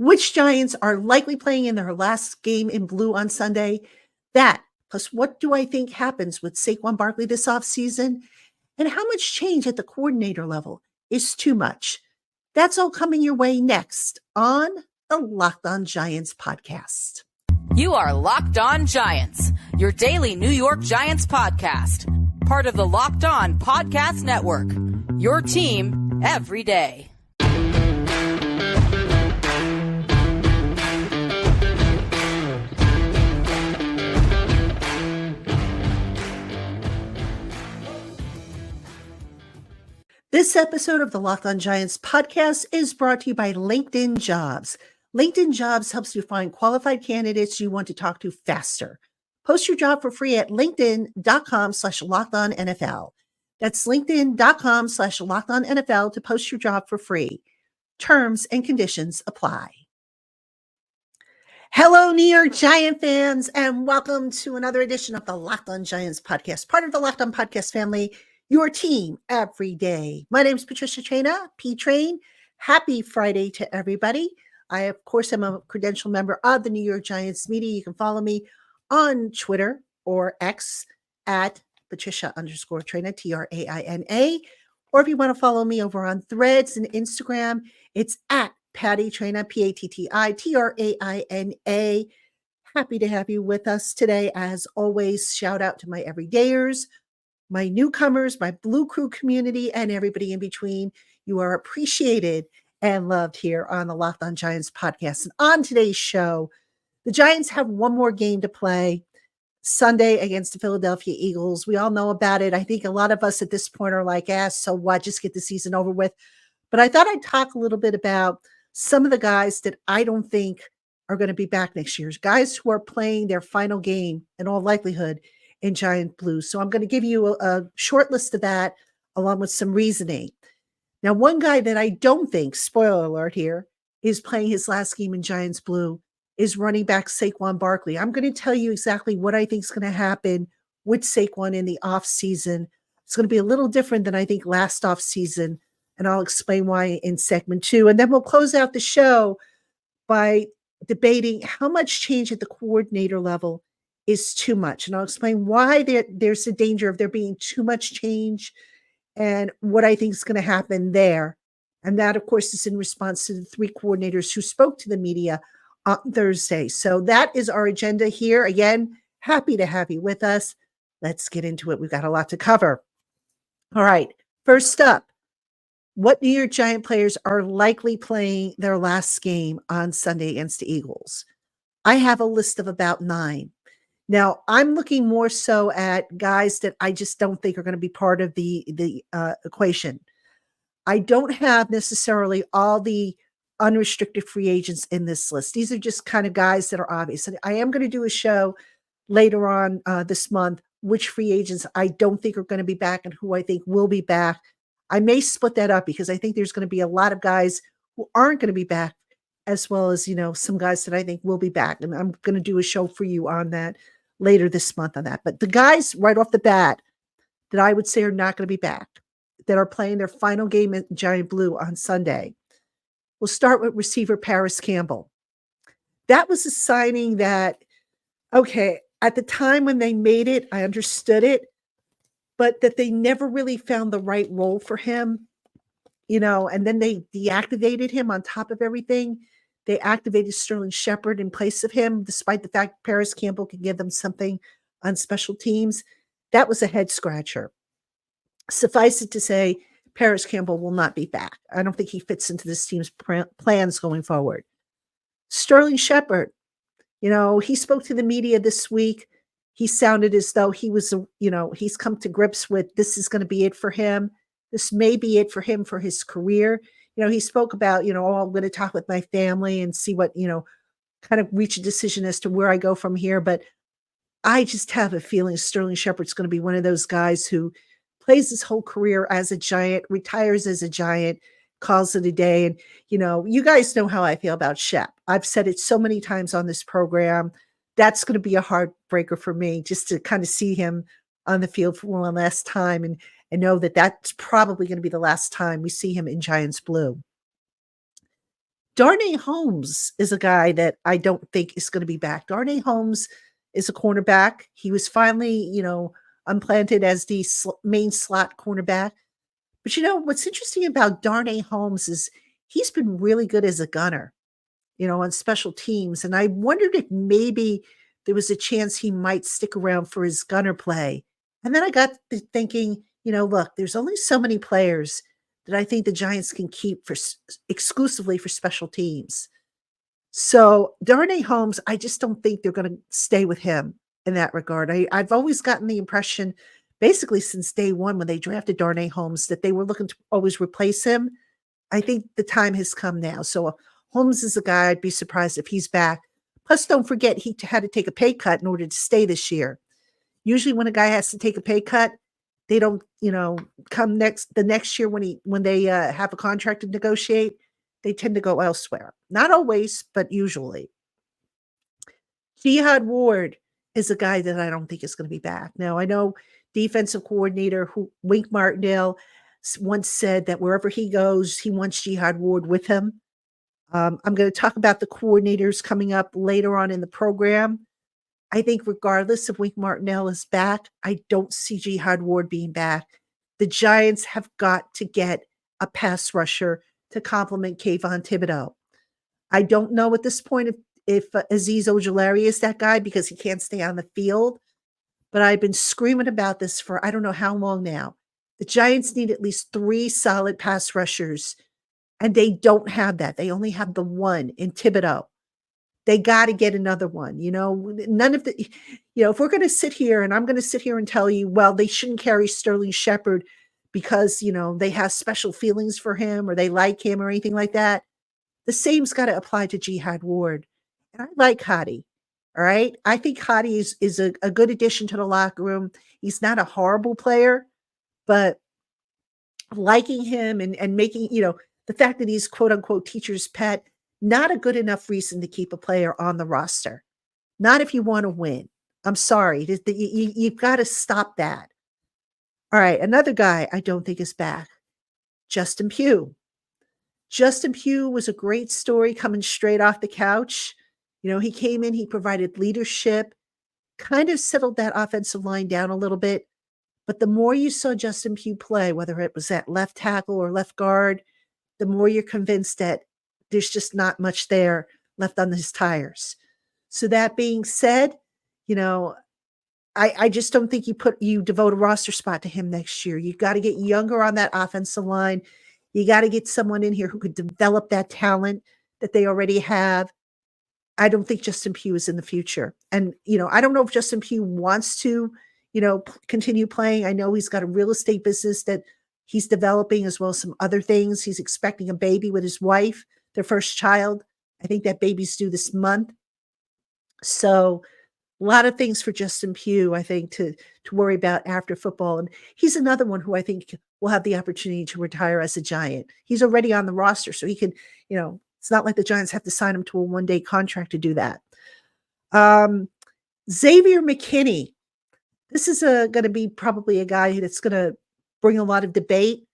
Which Giants are likely playing in their last game in blue on Sunday? That, plus what do I think happens with Saquon Barkley this offseason? And how much change at the coordinator level is too much? That's all coming your way next on the Locked On Giants podcast. You are Locked On Giants, your daily New York Giants podcast. Part of the Locked On Podcast Network, your team every day. This episode of the Locked On Giants podcast is brought to you by LinkedIn Jobs. LinkedIn Jobs helps you find qualified candidates you want to talk to faster. Post your job for free at linkedin.com/lockedonnfl. That's linkedin.com/lockedonnfl to post your job for free. Terms and conditions apply. Hello, New York Giant fans, and welcome to another edition of the Locked On Giants podcast, part of the Locked On Podcast family, your team every day. My name is Patricia Traina, P-Train. Happy Friday to everybody. I, of course, am a credentialed member of the New York Giants media. You can follow me on Twitter or X at Patricia_Traina, Traina. Or if you want to follow me over on Threads and Instagram, it's at Patty Traina, PATTITRAINA. Happy to have you with us today. As always, shout out to my everydayers, my newcomers, my Blue Crew community, and everybody in between. You are appreciated and loved here on the Locked On Giants podcast. And on today's show, the Giants have one more game to play Sunday against the Philadelphia Eagles. We all know about it. I think a lot of us at this point are like, so what? Just get the season over with. But I thought I'd talk a little bit about some of the guys that I don't think are going to be back next year. Guys who are playing their final game in all likelihood in Giant Blues. So I'm going to give you a short list of that along with some reasoning. Now, one guy that I don't think, spoiler alert here, is playing his last game in Giants Blue is running back Saquon Barkley. I'm going to tell you exactly what I think is going to happen with Saquon in the offseason. It's going to be a little different than I think last offseason, and I'll explain why in segment 2. And then we'll close out the show by debating how much change at the coordinator level is too much. And I'll explain why there's a danger of there being too much change and what I think is going to happen there. And that, of course, is in response to the 3 coordinators who spoke to the media on Thursday. So that is our agenda here. Again, happy to have you with us. Let's get into it. We've got a lot to cover. All right. First up, what New York Giant players are likely playing their last game on Sunday against the Eagles? I have a list of about 9. Now, I'm looking more so at guys that I just don't think are going to be part of the equation. I don't have necessarily all the unrestricted free agents in this list. These are just kind of guys that are obvious. And I am going to do a show later on this month, which free agents I don't think are going to be back and who I think will be back. I may split that up because I think there's going to be a lot of guys who aren't going to be back, as well as, some guys that I think will be back. And I'm going to do a show for you on that later this month on that. But the guys right off the bat that I would say are not going to be back, that are playing their final game in Giant Blue on Sunday, we'll start with receiver Paris Campbell. That was a signing that, okay, at the time when they made it, I understood it, but that they never really found the right role for him, and then they deactivated him on top of everything. They activated Sterling Shepard in place of him, despite the fact Paris Campbell can give them something on special teams. That was a head scratcher. Suffice it to say, Paris Campbell will not be back. I don't think he fits into this team's plans going forward. Sterling Shepard, he spoke to the media this week. He sounded as though he was, he's come to grips with this is going to be it for him. This may be it for him for his career. He spoke about, I'm going to talk with my family and see what, kind of reach a decision as to where I go from here. But I just have a feeling Sterling Shepard's going to be one of those guys who plays his whole career as a Giant, retires as a Giant, calls it a day. And, you guys know how I feel about Shep. I've said it so many times on this program. That's going to be a heartbreaker for me, just to kind of see him on the field for one last time and know that that's probably going to be the last time we see him in Giants Blue. Darnay Holmes is a guy that I don't think is going to be back. Darnay Holmes is a cornerback. He was finally, unplanted as the main slot cornerback. But what's interesting about Darnay Holmes is he's been really good as a gunner, on special teams. And I wondered if maybe there was a chance he might stick around for his gunner play. And then I got to thinking, look, there's only so many players that I think the Giants can keep for exclusively for special teams. So Darnay Holmes, I just don't think they're going to stay with him in that regard. I've always gotten the impression, basically since day one when they drafted Darnay Holmes, that they were looking to always replace him. I think the time has come now. So Holmes is a guy I'd be surprised if he's back. Plus, don't forget he had to take a pay cut in order to stay this year. Usually, when a guy has to take a pay cut, they don't, come the next year when they have a contract to negotiate. They tend to go elsewhere. Not always, but usually. Jihad Ward is a guy that I don't think is going to be back. Now, I know defensive coordinator Wink Martindale once said that wherever he goes, he wants Jihad Ward with him. I'm going to talk about the coordinators coming up later on in the program. I think regardless if Wink Martindale is back, I don't see Jihad Ward being back. The Giants have got to get a pass rusher to complement Kayvon Thibodeau. I don't know at this point if Azeez Ojulari is that guy because he can't stay on the field, but I've been screaming about this for I don't know how long now. The Giants need at least 3 solid pass rushers, and they don't have that. They only have the one in Thibodeau. They got to get another one. None of the, if we're going to sit here and I'm going to sit here and tell you, well, they shouldn't carry Sterling Shepard because, they have special feelings for him or they like him or anything like that. The same's got to apply to Jihad Ward. And I like Hadi. All right. I think Hadi is a good addition to the locker room. He's not a horrible player, but liking him and making, the fact that he's quote unquote teacher's pet, not a good enough reason to keep a player on the roster. Not if you want to win. I'm sorry. You've got to stop that. All right. Another guy I don't think is back. Justin Pugh. Justin Pugh was a great story coming straight off the couch. He came in, he provided leadership, kind of settled that offensive line down a little bit. But the more you saw Justin Pugh play, whether it was at left tackle or left guard, the more you're convinced that there's just not much there left on his tires. So that being said, I just don't think you devote a roster spot to him next year. You've got to get younger on that offensive line. You got to get someone in here who could develop that talent that they already have. I don't think Justin Pugh is in the future. And, I don't know if Justin Pugh wants to, continue playing. I know he's got a real estate business that he's developing as well as some other things. He's expecting a baby with his wife, their first child. I think that baby's due this month. So a lot of things for Justin Pugh, I think, to worry about after football. And he's another one who I think will have the opportunity to retire as a Giant. He's already on the roster, so he can, it's not like the Giants have to sign him to a one-day contract to do that. Xavier McKinney. This is going to be probably a guy that's going to bring a lot of debate.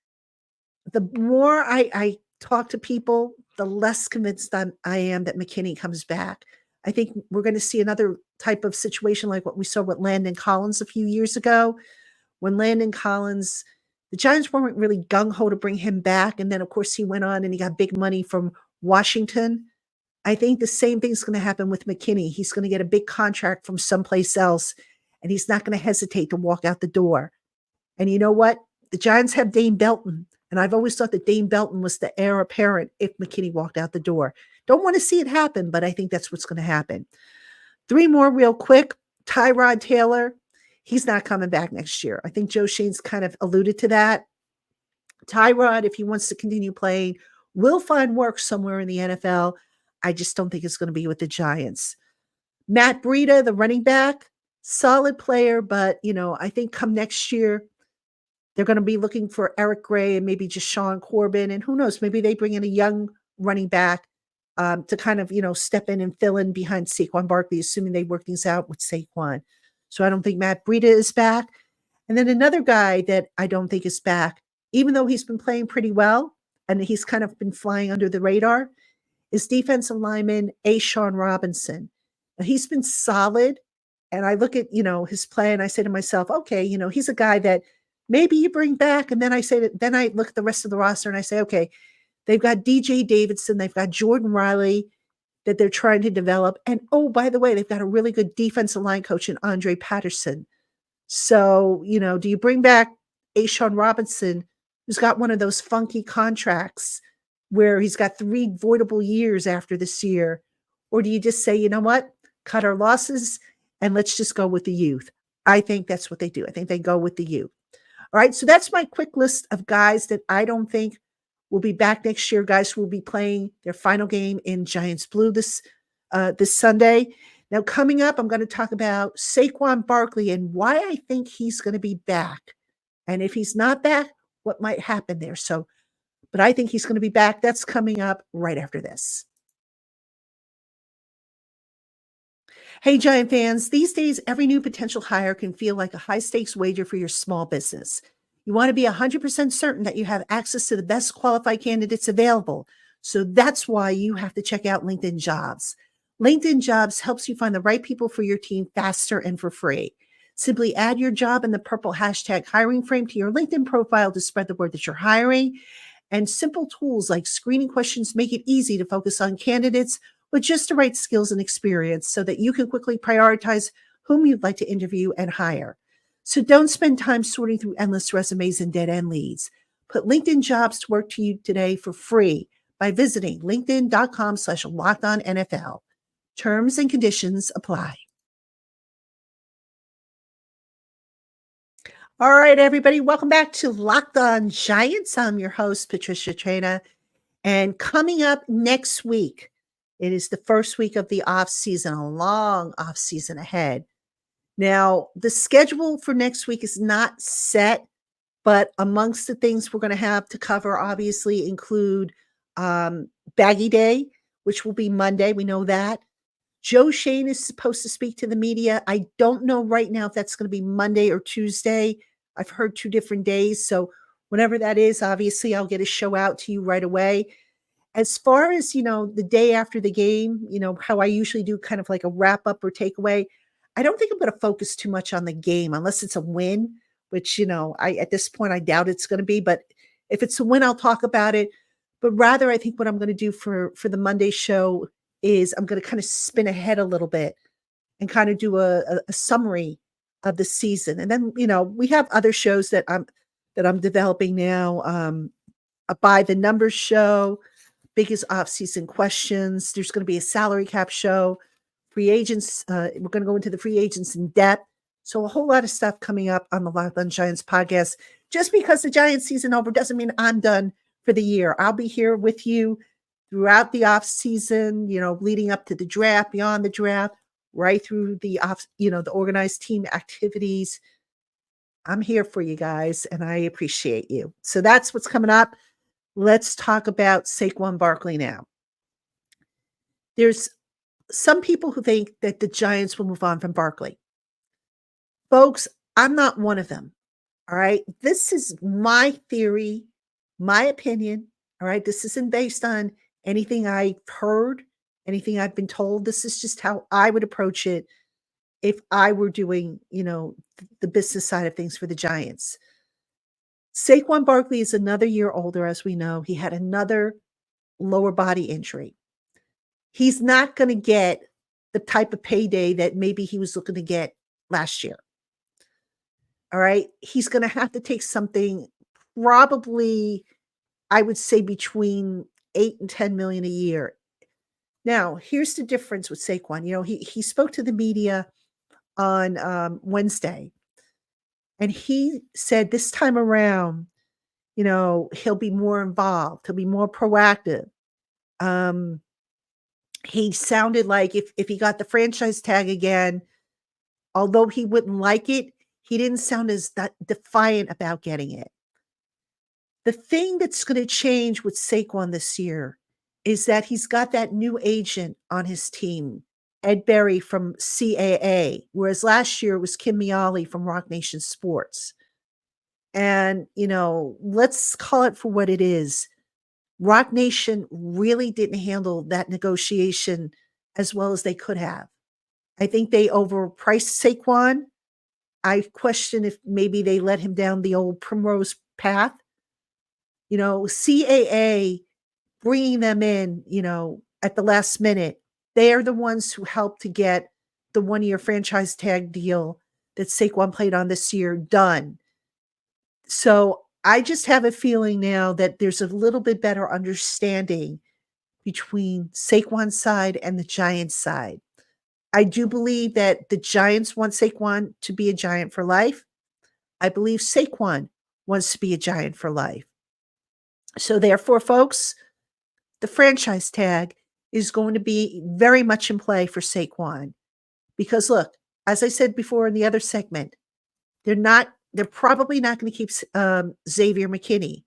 The more I talk to people, the less convinced I am that McKinney comes back. I think we're going to see another type of situation like what we saw with Landon Collins a few years ago. When Landon Collins, the Giants weren't really gung-ho to bring him back. And then, of course, he went on and he got big money from Washington. I think the same thing's going to happen with McKinney. He's going to get a big contract from someplace else, and he's not going to hesitate to walk out the door. And you know what? The Giants have Dane Belton, and I've always thought that Dane Belton was the heir apparent if McKinney walked out the door. Don't want to see it happen, but I think that's what's going to happen. 3 more real quick. Tyrod Taylor, he's not coming back next year. I think Joe Shane's kind of alluded to that. Tyrod, if he wants to continue playing, will find work somewhere in the NFL. I just don't think it's going to be with the Giants. Matt Breida, the running back, solid player, but, I think come next year, they're going to be looking for Eric Gray and maybe just Sean Corbin. And who knows, maybe they bring in a young running back to kind of, step in and fill in behind Saquon Barkley, assuming they work things out with Saquon. So I don't think Matt Breida is back. And then another guy that I don't think is back, even though he's been playing pretty well and he's kind of been flying under the radar, is defensive lineman Ashawn Robinson. Now, he's been solid, and I look at, his play and I say to myself, okay, he's a guy that maybe you bring back. And then then I look at the rest of the roster and I say, okay, they've got DJ Davidson, they've got Jordan Riley that they're trying to develop. And oh, by the way, they've got a really good defensive line coach in Andre Patterson. So, do you bring back Ashawn Robinson, who's got one of those funky contracts where he's got 3 voidable years after this year? Or do you just say, you know what, cut our losses and let's just go with the youth? I think that's what they do. I think they go with the youth. All right. So that's my quick list of guys that I don't think will be back next year. Guys who will be playing their final game in Giants Blue this Sunday. Now, coming up, I'm going to talk about Saquon Barkley and why I think he's going to be back. And if he's not back, what might happen there. But I think he's going to be back. That's coming up right after this. Hey, Giant fans, these days, every new potential hire can feel like a high stakes wager for your small business. You want to be 100% certain that you have access to the best qualified candidates available. So that's why you have to check out LinkedIn Jobs. LinkedIn Jobs helps you find the right people for your team faster and for free. Simply add your job in the purple hashtag hiring frame to your LinkedIn profile to spread the word that you're hiring. And simple tools like screening questions make it easy to focus on candidates with just the right skills and experience so that you can quickly prioritize whom you'd like to interview and hire. So don't spend time sorting through endless resumes and dead-end leads. Put LinkedIn Jobs to work to you today for free by visiting linkedin.com/LockedOnNFL. Terms and conditions apply. All right, everybody, welcome back to Locked On Giants. I'm your host, Patricia Traina. And coming up next week, it is the first week of the off season, a long off season ahead. Now, the schedule for next week is not set, but amongst the things we're going to have to cover, obviously, include Baggy Day, which will be Monday. We know that. Joe Shane is supposed to speak to the media. I don't know right now if that's going to be Monday or Tuesday. I've heard 2 different days. So whenever that is, obviously, I'll get a show out to you right away. As far as, the day after the game, how I usually do kind of like a wrap up or takeaway, I don't think I'm going to focus too much on the game unless it's a win, which, at this point, I doubt it's going to be. But if it's a win, I'll talk about it. But rather, I think what I'm going to do for the Monday show is I'm going to kind of spin ahead a little bit and kind of do a summary of the season. And then, we have other shows that I'm developing now. A By the Numbers show, biggest off-season questions. There's going to be a salary cap show, free agents. We're going to go into the free agents in depth. So a whole lot of stuff coming up on the Locked On Giants podcast. Just because the Giants season over doesn't mean I'm done for the year. I'll be here with you throughout the off season, leading up to the draft, beyond the draft, right through the the organized team activities. I'm here for you guys and I appreciate you. So that's what's coming up. Let's talk about Saquon Barkley now. There's some people who think that the Giants will move on from Barkley. Folks, I'm not one of them. All right. This is my theory, my opinion. All right. This isn't based on anything I've heard, anything I've been told. This is just how I would approach it if I were doing, the business side of things for the Giants. Saquon Barkley is another year older, as we know. He had another lower body injury. He's not going to get the type of payday that maybe he was looking to get last year. All right. He's going to have to take something probably, I would say, between 8 and 10 million a year. Now, here's the difference with Saquon. He spoke to the media on Wednesday, and he said this time around, he'll be more involved. He'll be more proactive. He sounded like if he got the franchise tag again, although he wouldn't like it, he didn't sound as that defiant about getting it. The thing that's going to change with Saquon this year is that he's got that new agent on his team, Ed Berry from CAA, whereas last year it was Kim Miali from Rock Nation Sports. And, let's call it for what it is. Rock Nation really didn't handle that negotiation as well as they could have. I think they overpriced Saquon. I question if maybe they let him down the old primrose path. CAA bringing them in, at the last minute, they are the ones who helped to get the 1-year franchise tag deal that Saquon played on this year done. So I just have a feeling now that there's a little bit better understanding between Saquon's side and the Giants side. I do believe that the Giants want Saquon to be a Giant for life. I believe Saquon wants to be a Giant for life. So therefore, folks, the franchise tag is going to be very much in play for Saquon. Because look, as I said before in the other segment, they're probably not going to keep Xavier McKinney.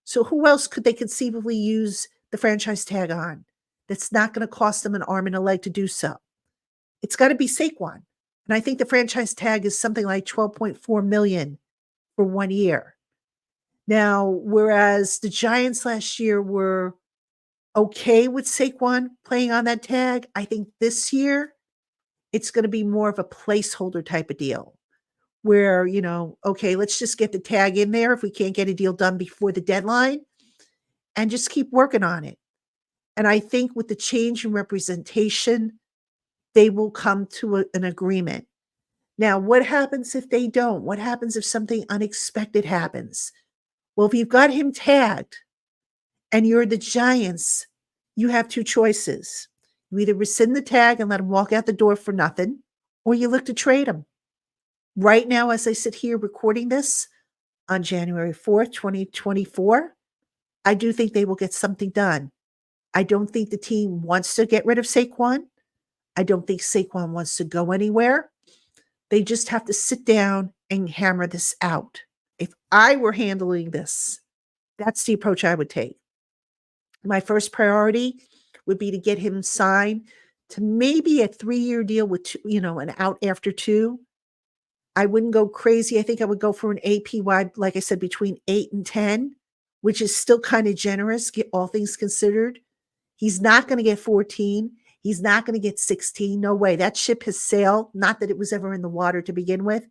So who else could they conceivably use the franchise tag on that's not going to cost them an arm and a leg to do so? It's got to be Saquon. And I think the franchise tag is something like $12.4 million for 1 year. Now, whereas the Giants last year were okay with Saquon playing on that tag, I think this year it's going to be more of a placeholder type of deal where, okay, let's just get the tag in there if we can't get a deal done before the deadline and just keep working on it. And I think with the change in representation, they will come to an agreement. Now, what happens if they don't? What happens if something unexpected happens? Well, if you've got him tagged and you're the Giants, you have two choices. You either rescind the tag and let him walk out the door for nothing, or you look to trade him. Right now, as I sit here recording this on January 4th, 2024, I do think they will get something done. I don't think the team wants to get rid of Saquon. I don't think Saquon wants to go anywhere. They just have to sit down and hammer this out. If I were handling this, that's the approach I would take. My first priority would be to get him signed to maybe a 3-year deal with, an out after 2. I wouldn't go crazy. I think I would go for an APY, like I said, between 8 and 10, which is still kind of generous, all things considered. He's not going to get 14. He's not going to get 16. No way. That ship has sailed. Not that it was ever in the water to begin with.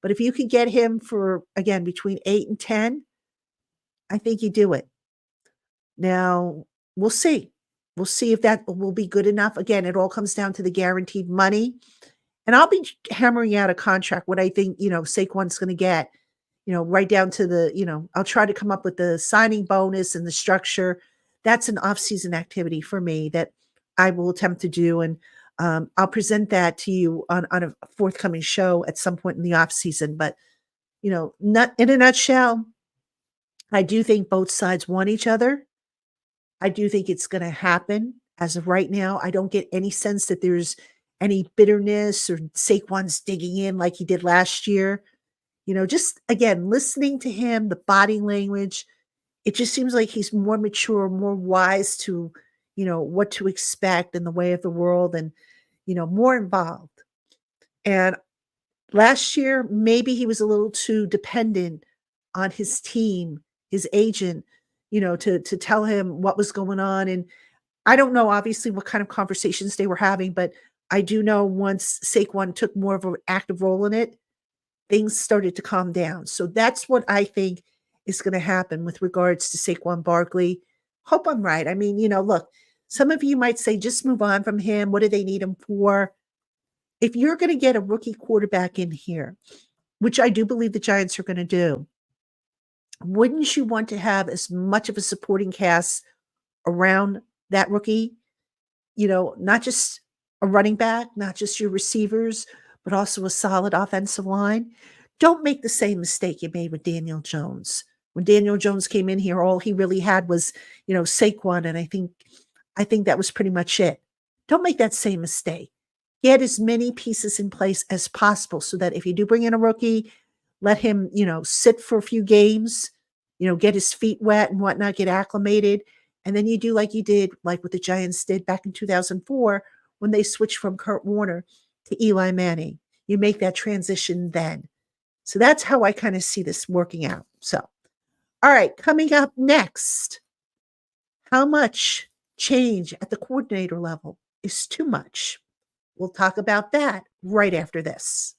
But if you could get him for, again, between 8 and 10, I think you do it. Now, we'll see. We'll see if that will be good enough. Again, it all comes down to the guaranteed money. And I'll be hammering out a contract, what I think, Saquon's going to get, right down to the, I'll try to come up with the signing bonus and the structure. That's an off-season activity for me that I will attempt to do. And I'll present that to you on a forthcoming show at some point in the off-season. But, not in a nutshell, I do think both sides want each other. I do think it's going to happen. As of right now, I don't get any sense that there's any bitterness or Saquon's digging in like he did last year. Just again, listening to him, the body language, it just seems like he's more mature, more wise to, what to expect in the way of the world and, more involved. And last year, maybe he was a little too dependent on his team, his agent, to tell him what was going on. And I don't know, obviously, what kind of conversations they were having, but I do know once Saquon took more of an active role in it, things started to calm down. So that's what I think is going to happen with regards to Saquon Barkley. Hope I'm right. I mean, look, some of you might say, just move on from him. What do they need him for? If you're going to get a rookie quarterback in here, which I do believe the Giants are going to do, wouldn't you want to have as much of a supporting cast around that rookie? Not just a running back, not just your receivers, but also a solid offensive line. Don't make the same mistake you made with Daniel Jones. When Daniel Jones came in here, all he really had was, Saquon, and I think that was pretty much it. Don't make that same mistake. Get as many pieces in place as possible so that if you do bring in a rookie, let him, sit for a few games, get his feet wet and whatnot, get acclimated. And then you do like you did, like what the Giants did back in 2004 when they switched from Kurt Warner to Eli Manning. You make that transition then. So that's how I kind of see this working out. So, all right, coming up next, How much change at the coordinator level is too much? We'll talk about that right after this.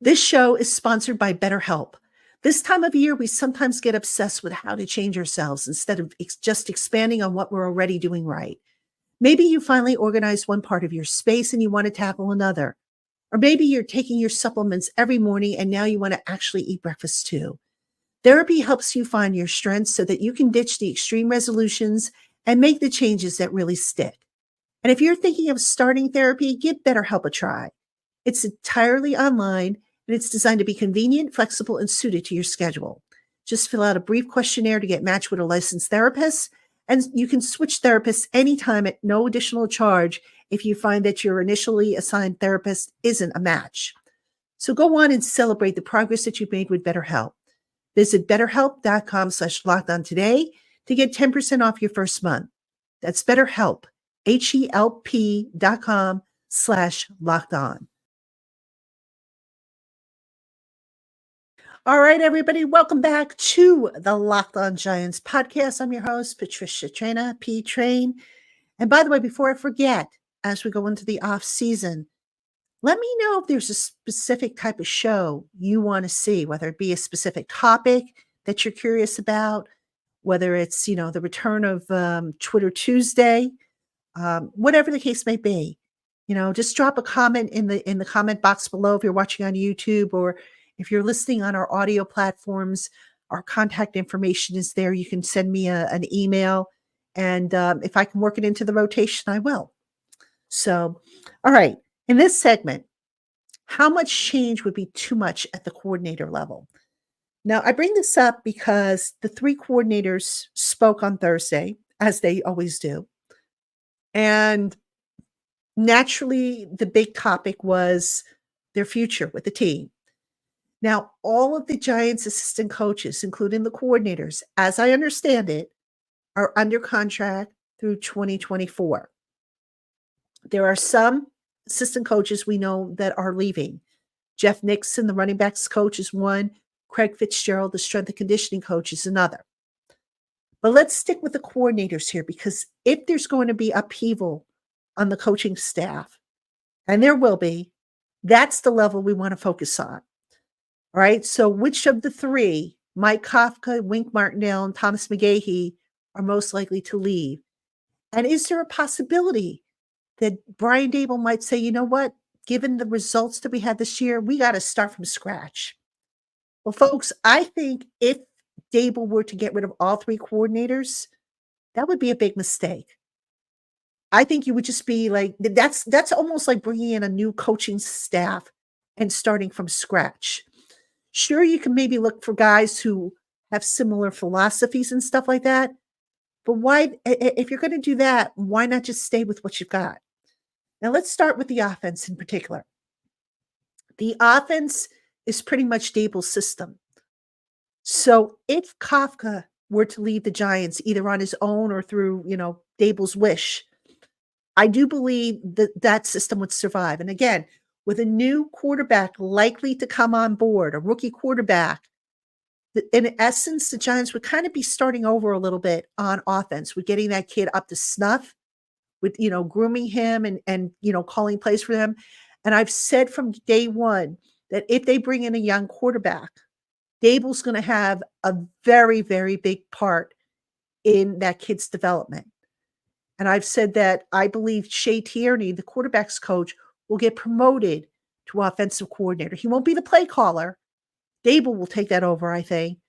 This show is sponsored by BetterHelp. This time of year, we sometimes get obsessed with how to change ourselves instead of just expanding on what we're already doing right. Maybe you finally organized one part of your space and you want to tackle another. Or maybe you're taking your supplements every morning and now you want to actually eat breakfast too. Therapy helps you find your strengths so that you can ditch the extreme resolutions and make the changes that really stick. And if you're thinking of starting therapy, give BetterHelp a try. It's entirely online and it's designed to be convenient, flexible, and suited to your schedule. Just fill out a brief questionnaire to get matched with a licensed therapist, and you can switch therapists anytime at no additional charge if you find that your initially assigned therapist isn't a match. So go on and celebrate the progress that you've made with BetterHelp. Visit betterhelp.com/lockedon today to get 10% off your first month. That's BetterHelp, HELP.com/lockedon. All right, everybody, welcome back to the Locked On Giants podcast. I'm your host, Patricia Traina, P Train. And by the way, before I forget, as we go into the off season, let me know if there's a specific type of show you want to see, whether it be a specific topic that you're curious about, whether it's, the return of Twitter Tuesday, whatever the case may be. Just drop a comment in the comment box below if you're watching on YouTube, or if you're listening on our audio platforms. Our contact information is there. You can send me an email, and if I can work it into the rotation, I will. So, all right. In this segment, how much change would be too much at the coordinator level? Now, I bring this up because the three coordinators spoke on Thursday, as they always do. And naturally, the big topic was their future with the team. Now, all of the Giants assistant coaches, including the coordinators, as I understand it, are under contract through 2024. There are some assistant coaches we know that are leaving. Jeff Nixon, the running backs coach, is one. Craig Fitzgerald, the strength and conditioning coach, is another. But let's stick with the coordinators here, because if there's going to be upheaval on the coaching staff, and there will be, that's the level we want to focus on. All right. So which of the three, Mike Kafka, Wink Martindale, and Thomas McGahee, are most likely to leave? And is there a possibility that Brian Daboll might say, you know what, given the results that we had this year, we got to start from scratch? Well, folks, I think if Daboll were to get rid of all three coordinators, that would be a big mistake. I think you would just be like, that's almost like bringing in a new coaching staff and starting from scratch. Sure, you can maybe look for guys who have similar philosophies and stuff like that. But why, if you're going to do that, why not just stay with what you've got? Now, let's start with the offense in particular. The offense is pretty much Daboll's system. So if Kafka were to leave the Giants, either on his own or through, Daboll's wish, I do believe that system would survive. And again, with a new quarterback likely to come on board, a rookie quarterback, in essence, the Giants would kind of be starting over a little bit on offense, with getting that kid up to snuff, with, grooming him and calling plays for them. And I've said from day one that if they bring in a young quarterback, Daboll's going to have a very, very big part in that kid's development. And I've said that I believe Shea Tierney, the quarterback's coach, will get promoted to offensive coordinator. He won't be the play caller. Daboll will take that over, I think.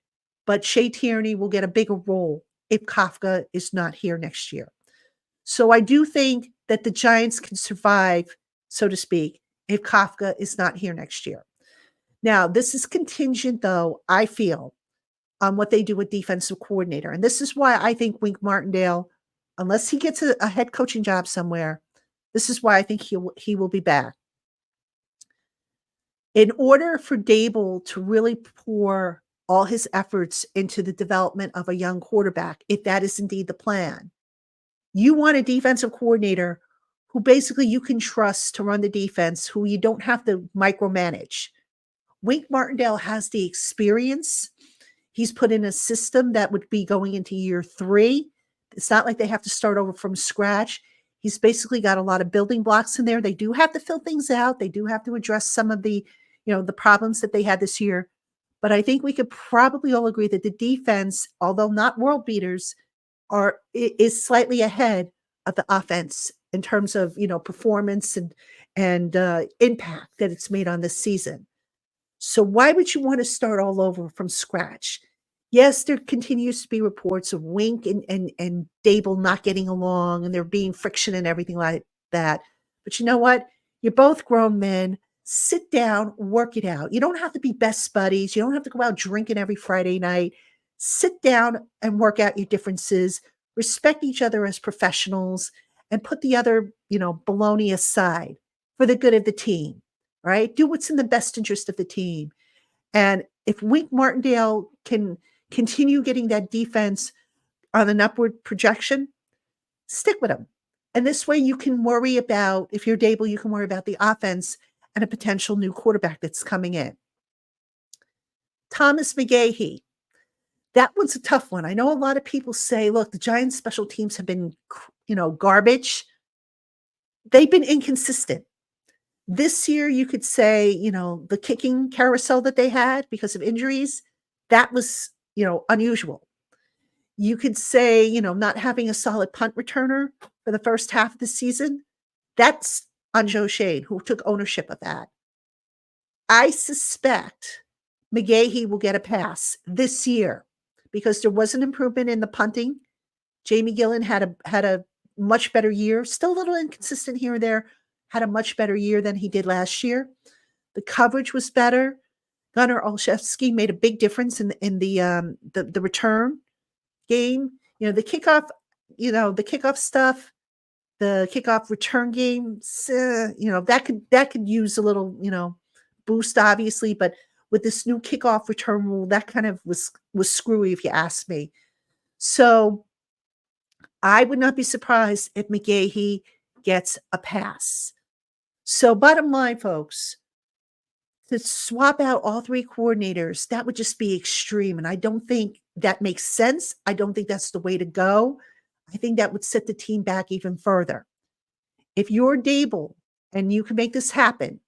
But Shea Tierney will get a bigger role if Kafka is not here next year. So I do think that the Giants can survive, so to speak, if Kafka is not here next year. Now, this is contingent, though, I feel, on what they do with defensive coordinator. And this is why I think Wink Martindale, unless he gets a head coaching job somewhere, this is why I think he will be back. In order for Daboll to really pour all his efforts into the development of a young quarterback, if that is indeed the plan, you want a defensive coordinator who basically you can trust to run the defense, who you don't have to micromanage. Wink Martindale has the experience. He's put in a system that would be going into year 3. It's not like they have to start over from scratch. He's basically got a lot of building blocks in there. They do have to fill things out. They do have to address some of the, the problems that they had this year. But I think we could probably all agree that the defense, although not world beaters, is slightly ahead of the offense in terms of, performance and impact that it's made on this season. So why would you want to start all over from scratch? Yes, there continues to be reports of Wink and Dable not getting along and there being friction and everything like that. But you know what? You're both grown men. Sit down, work it out. You don't have to be best buddies. You don't have to go out drinking every Friday night. Sit down and work out your differences. Respect each other as professionals and put the other, baloney aside for the good of the team. Right? Do what's in the best interest of the team. And if Wink Martindale can continue getting that defense on an upward projection, stick with him. And this way you can worry about, if you're Dable, you can worry about the offense and a potential new quarterback that's coming in. Thomas McGahee. That one's a tough one. I know a lot of people say, look, the Giants special teams have been, garbage. They've been inconsistent. This year, you could say, the kicking carousel that they had because of injuries, that was, unusual. You could say, not having a solid punt returner for the first half of the season, that's on Joe Shane, who took ownership of that. I suspect McGahee will get a pass this year because there was an improvement in the punting. Jamie Gillen had a much better year, still a little inconsistent here and there, had a much better year than he did last year. The coverage was better. Gunnar Olszewski made a big difference in the return game. The kickoff, the kickoff stuff, the kickoff return game, that could use a little, boost, obviously. But with this new kickoff return rule, that kind of was screwy, if you ask me. So I would not be surprised if McGahee gets a pass. So bottom line, folks, to swap out all 3 coordinators, that would just be extreme. And I don't think that makes sense. I don't think that's the way to go. I think that would set the team back even further. If you're Dable and you can make this happen,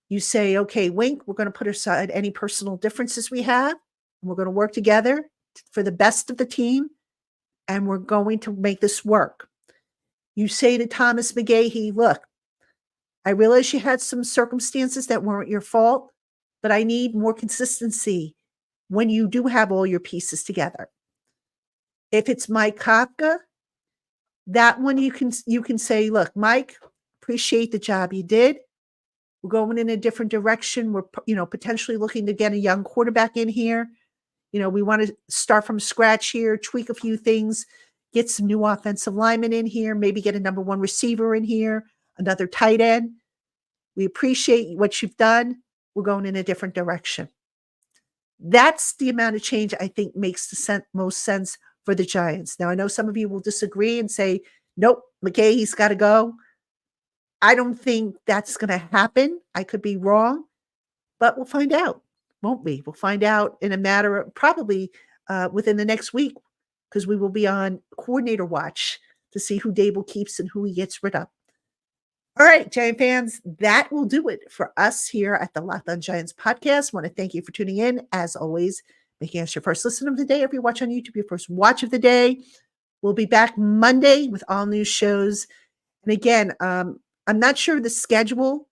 you say, okay, Wink, we're going to put aside any personal differences we have, and we're going to work together for the best of the team, and we're going to make this work. You say to Thomas McGahee, look, I realize you had some circumstances that weren't your fault, but I need more consistency when you do have all your pieces together. If it's Mike Kafka, that one you can say, look, Mike, appreciate the job you did. We're going in a different direction. We're, potentially looking to get a young quarterback in here. We want to start from scratch here, tweak a few things, get some new offensive linemen in here, maybe get a number 1 receiver in here, another tight end. We appreciate what you've done. We're going in a different direction. That's the amount of change I think makes the most sense for the Giants. Now, I know some of you will disagree and say, nope, McGahee's got to go. I don't think that's going to happen. I could be wrong, but we'll find out, won't we? We'll find out in a matter of probably within the next week, because we will be on coordinator watch to see who Dable keeps and who he gets rid of. All right, Giant fans, that will do it for us here at the Locked On Giants podcast. I want to thank you for tuning in. As always, making us your first listen of the day. If you watch on YouTube, your first watch of the day. We'll be back Monday with all new shows. And again, I'm not sure of the schedule,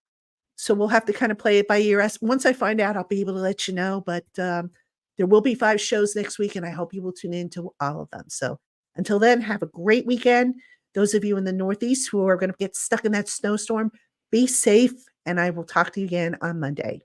so we'll have to kind of play it by ear. Once I find out, I'll be able to let you know. But there will be 5 shows next week, and I hope you will tune in to all of them. So until then, have a great weekend. Those of you in the Northeast who are going to get stuck in that snowstorm, be safe, and I will talk to you again on Monday.